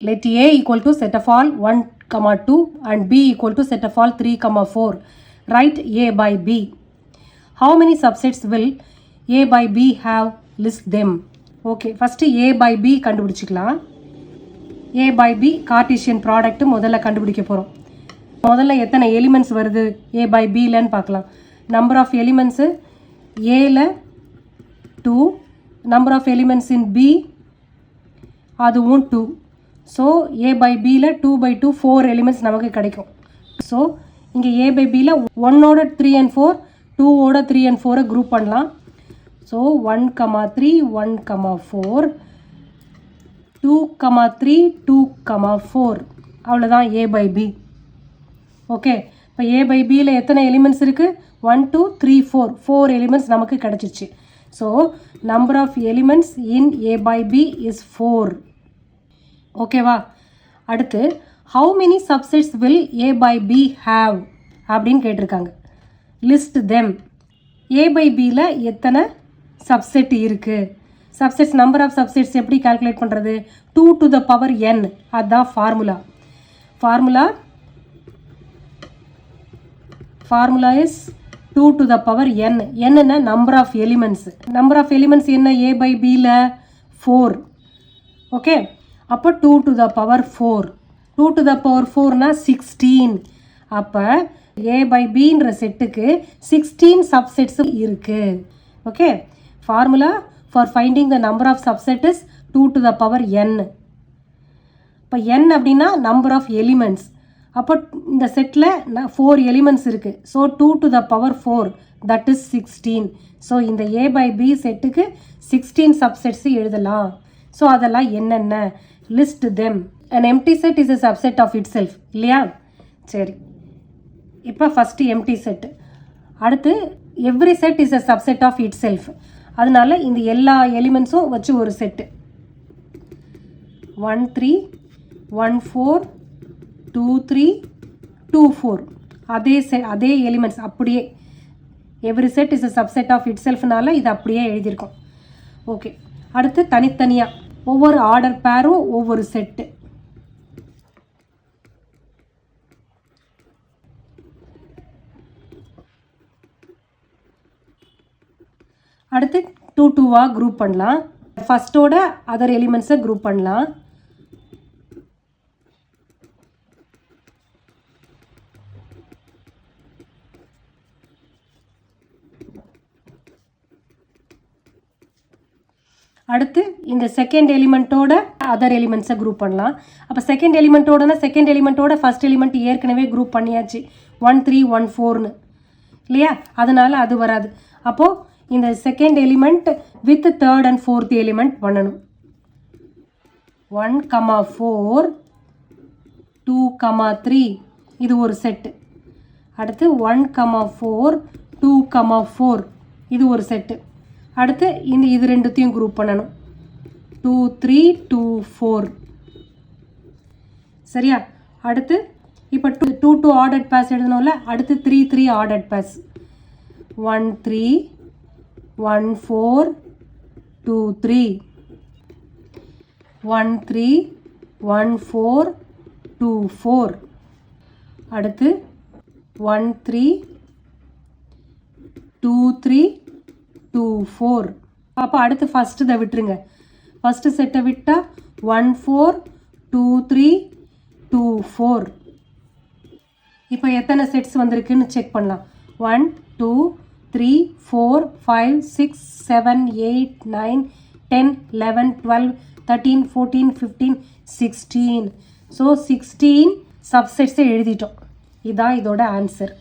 let A equal to set of all 1, 2 and B equal to set of all 3, 4. Write A by B. How many subsets will A by B have? List them. Okay, first A by B கண்டுபிடிச்சிக்கலாம். A by B Cartesian product முதல்ல கண்டுபிடிக்க போகிறோம். முதல்ல எத்தனை elements வருது A by Bலன்னு பார்க்கலாம். Number of elements ஏல 2, number of elements in B அதுவும் 2. So A by Bல 2 by 2 4 எலிமெண்ட்ஸ் நமக்கு கிடைக்கும். ஸோ இங்கே A by Bல 1ஓட 3 and 4, 2ஓட 3 and 4 குரூப் பண்ணலாம். ஸோ 1, 3, 1, 4, 2, 3, 2, 4 அவ்வளோதான் A by B. ஓகே, இப்போ A by Bல எத்தனை எலிமெண்ட்ஸ் இருக்குது? 1, 2, 3, 4 எலிமெண்ட்ஸ் நமக்கு கிடச்சிருச்சு. So number of elements in A by B is 4. ஓகேவா? அடுத்து how many subsets will A by B have அப்படின்னு கேட்டிருக்காங்க. List them. A by Bல எத்தனை சப்செட் இருக்குது? சப்செட்ஸ் நம்பர் ஆஃப் சப்செட்ஸ் எப்படி கால்குலேட் பண்ணுறது? 2 to the power n. அதுதான் formula. Formula is 2 to the power n. என்னென்ன number of elements. Number of elements என்ன A by Bல 4. ஓகே, அப்போ 2 to the power 4. 2 to the power 4னா 16. அப்போ A by Bன்ற செட்டுக்கு 16 subsets இருக்குது. Okay, formula for finding the number of subset is 2 to the power n. இப்போ n அப்படின்னா number of elements. அப்போ இந்த செட்டில் 4 எலிமெண்ட்ஸ் இருக்குது. So 2 to the power 4 that is 16. ஸோ இந்த A by B செட்டுக்கு 16 சப்செட்ஸ் எழுதலாம். ஸோ அதெல்லாம் என்னென்ன? List them. An empty set is a subset of itself இல்லையா? சரி, இப்போ ஃபஸ்ட்டு எம்டி செட்டு. அடுத்து every set is a subset of itself. அதனால இந்த எல்லா எலிமெண்ட்ஸும் வச்சு ஒரு செட்டு. 1, 3, 1, 4, 2, 3, 2, 4 அதே எலிமெண்ட்ஸ் அப்படியே. Every set is a subset of itselfனால இது அப்படியே எழுதியிருக்கோம். ஓகே, அடுத்து தனித்தனியாக ஒவ்வொரு ஆர்டர் பேரும் ஒவ்வொரு செட்டு. அடுத்து 2, 2வாக குரூப் பண்ணலாம். ஃபஸ்ட்டோட அதர் எலிமெண்ட்ஸை குரூப் பண்ணலாம். அடுத்து இந்த செகண்ட் எலிமெண்ட்டோட அதர் எலிமெண்ட்ஸை குரூப் பண்ணலாம். அப்போ செகண்ட் எலிமெண்ட்டோட ஃபஸ்ட் எலிமெண்ட் ஏற்கனவே குரூப் பண்ணியாச்சு 1, 3, 1, 4ன்னு இல்லையா? அதனால் அது வராது. அப்போது இந்த second element with third and fourth element பண்ணணும். 1, 4, 2, 3 இது ஒரு செட்டு. அடுத்து 1, 4, 2, 4 இது ஒரு செட்டு. அடுத்து இது ரெண்டுத்தையும் குரூப் பண்ணணும். 2, 3, 2, 4 சரியா? அடுத்து இப்போ 2, 2 ஆர்டர்ட் பேஸ் எழுதணும்ல. அடுத்து 3, 3 ஆர்டர்ட் பேஸ். 1, 3, 1, 4, 2, 3 1, 3, 1, 4, 2, 4 அடுத்து 1, 3, 2, 3, 2, 4. அப்போ அடுத்து ஃபஸ்ட்டு இதை விட்டுருங்க. ஃபஸ்ட்டு செட்டை விட்டால் 1, 4, 2, 3, 2, 4. இப்போ எத்தனை செட்ஸ் வந்திருக்குன்னு செக் பண்ணலாம். 1, 2, 3, 4, 5, 6, 7, 8, 9, 10, 11, 12, 13, 14, 15, 16. ஸோ 16 சப்செட்ஸை எழுதிட்டோம். இதான் இதோட ஆன்சர்.